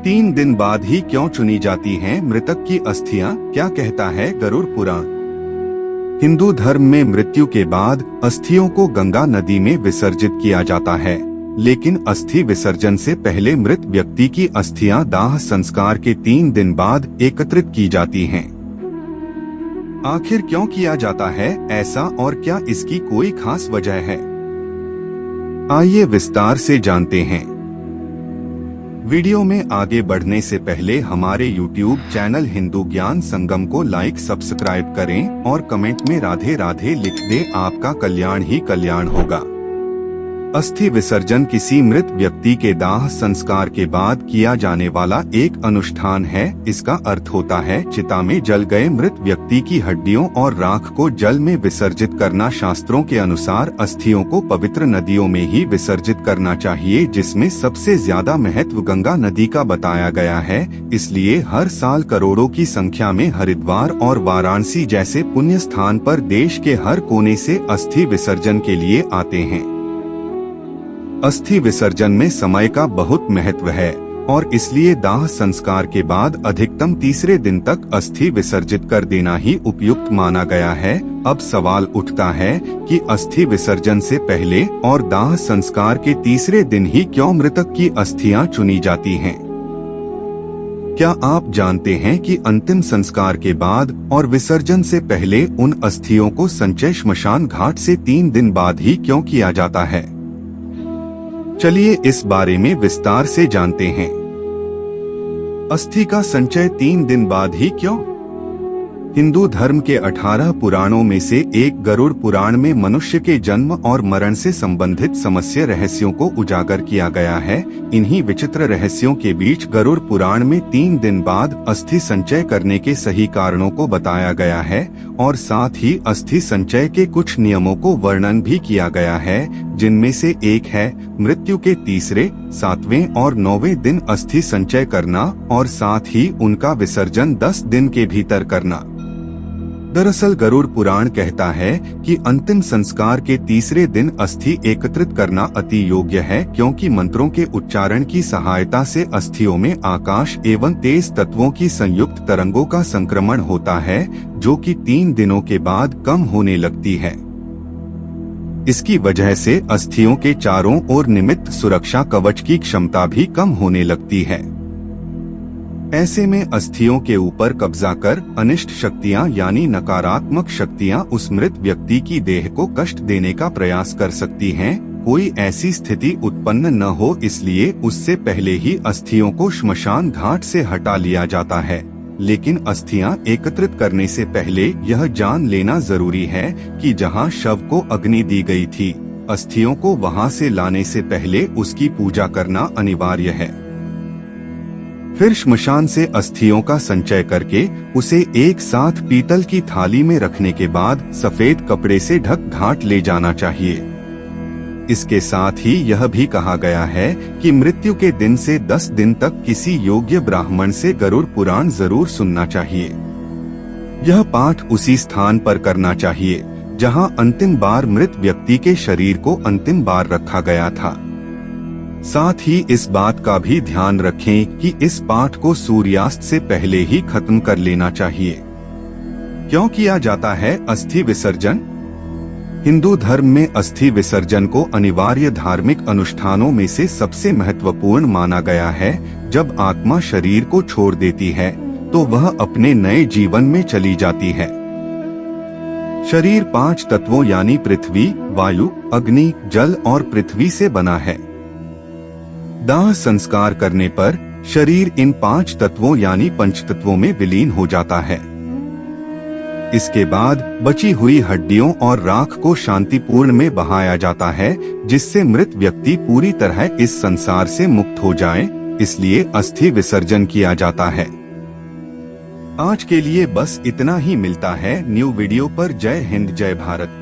3 दिन बाद ही क्यों चुनी जाती हैं मृतक की अस्थियां, क्या कहता है गरुड़ पुराण। हिंदू धर्म में मृत्यु के बाद अस्थियों को गंगा नदी में विसर्जित किया जाता है, लेकिन अस्थि विसर्जन से पहले मृत व्यक्ति की अस्थियां दाह संस्कार के 3 दिन बाद एकत्रित की जाती हैं। आखिर क्यों किया जाता है ऐसा और क्या इसकी कोई खास वजह है, आइए विस्तार से जानते हैं। वीडियो में आगे बढ़ने से पहले हमारे YouTube चैनल हिंदू ज्ञान संगम को लाइक सब्सक्राइब करें और कमेंट में राधे राधे लिख दें, आपका कल्याण ही कल्याण होगा। अस्थि विसर्जन किसी मृत व्यक्ति के दाह संस्कार के बाद किया जाने वाला एक अनुष्ठान है। इसका अर्थ होता है चिता में जल गए मृत व्यक्ति की हड्डियों और राख को जल में विसर्जित करना। शास्त्रों के अनुसार अस्थियों को पवित्र नदियों में ही विसर्जित करना चाहिए, जिसमें सबसे ज्यादा महत्व गंगा नदी का बताया गया है। इसलिए हर साल करोड़ों की संख्या में हरिद्वार और वाराणसी जैसे पुण्य स्थान पर देश के हर कोने से अस्थि विसर्जन के लिए आते हैं। अस्थि विसर्जन में समय का बहुत महत्व है और इसलिए दाह संस्कार के बाद अधिकतम तीसरे दिन तक अस्थि विसर्जित कर देना ही उपयुक्त माना गया है। अब सवाल उठता है कि अस्थि विसर्जन से पहले और दाह संस्कार के तीसरे दिन ही क्यों मृतक की अस्थियां चुनी जाती हैं? क्या आप जानते हैं कि अंतिम संस्कार के बाद और विसर्जन से पहले उन अस्थियों को संचय श्मशान घाट से 3 दिन बाद ही क्यों किया जाता है? चलिए इस बारे में विस्तार से जानते हैं। अस्थि का संचय 3 दिन बाद ही क्यों? हिंदू धर्म के 18 पुराणों में से एक गरुड़ पुराण में मनुष्य के जन्म और मरण से संबंधित समस्या रहस्यों को उजागर किया गया है। इन्हीं विचित्र रहस्यों के बीच गरुड़ पुराण में 3 दिन बाद अस्थि संचय करने के सही कारणों को बताया गया है और साथ ही अस्थि संचय के कुछ नियमों को वर्णन भी किया गया है, जिनमें से एक है मृत्यु के तीसरे, 7वें और 9वें दिन अस्थि संचय करना और साथ ही उनका विसर्जन 10 दिन के भीतर करना। दरअसल गरुड़ पुराण कहता है कि अंतिम संस्कार के तीसरे दिन अस्थि एकत्रित करना अति योग्य है, क्योंकि मंत्रों के उच्चारण की सहायता से अस्थियों में आकाश एवं तेज तत्वों की संयुक्त तरंगों का संक्रमण होता है, जो कि 3 दिनों के बाद कम होने लगती है। इसकी वजह से अस्थियों के चारों ओर निमित्त सुरक्षा कवच की क्षमता भी कम होने लगती है। ऐसे में अस्थियों के ऊपर कब्जा कर अनिष्ट शक्तियां यानी नकारात्मक शक्तियां उस मृत व्यक्ति की देह को कष्ट देने का प्रयास कर सकती हैं। कोई ऐसी स्थिति उत्पन्न न हो, इसलिए उससे पहले ही अस्थियों को श्मशान घाट से हटा लिया जाता है। लेकिन अस्थियां एकत्रित करने से पहले यह जान लेना जरूरी है कि जहां शव को अग्नि दी गई थी, अस्थियों को वहां से लाने से पहले उसकी पूजा करना अनिवार्य है। फिर श्मशान से अस्थियों का संचय करके उसे एक साथ पीतल की थाली में रखने के बाद सफेद कपड़े से ढक घाट ले जाना चाहिए। इसके साथ ही यह भी कहा गया है कि मृत्यु के दिन से 10 दिन तक किसी योग्य ब्राह्मण से गरुड़ पुराण जरूर सुनना चाहिए। यह पाठ उसी स्थान पर करना चाहिए जहां अंतिम बार मृत व्यक्ति के शरीर को अंतिम बार रखा गया था। साथ ही इस बात का भी ध्यान रखें कि इस पाठ को सूर्यास्त से पहले ही खत्म कर लेना चाहिए। क्यों किया जाता है अस्थि विसर्जन? हिंदू धर्म में अस्थि विसर्जन को अनिवार्य धार्मिक अनुष्ठानों में से सबसे महत्वपूर्ण माना गया है। जब आत्मा शरीर को छोड़ देती है तो वह अपने नए जीवन में चली जाती है। शरीर 5 तत्वों यानी पृथ्वी, वायु, अग्नि, जल और पृथ्वी से बना है। दाह संस्कार करने पर शरीर इन 5 तत्वों यानी पंचतत्वों में विलीन हो जाता है। इसके बाद बची हुई हड्डियों और राख को शांतिपूर्ण में बहाया जाता है, जिससे मृत व्यक्ति पूरी तरह इस संसार से मुक्त हो जाए। इसलिए अस्थि विसर्जन किया जाता है। आज के लिए बस इतना ही। मिलता है न्यू वीडियो पर। जय हिंद, जय भारत।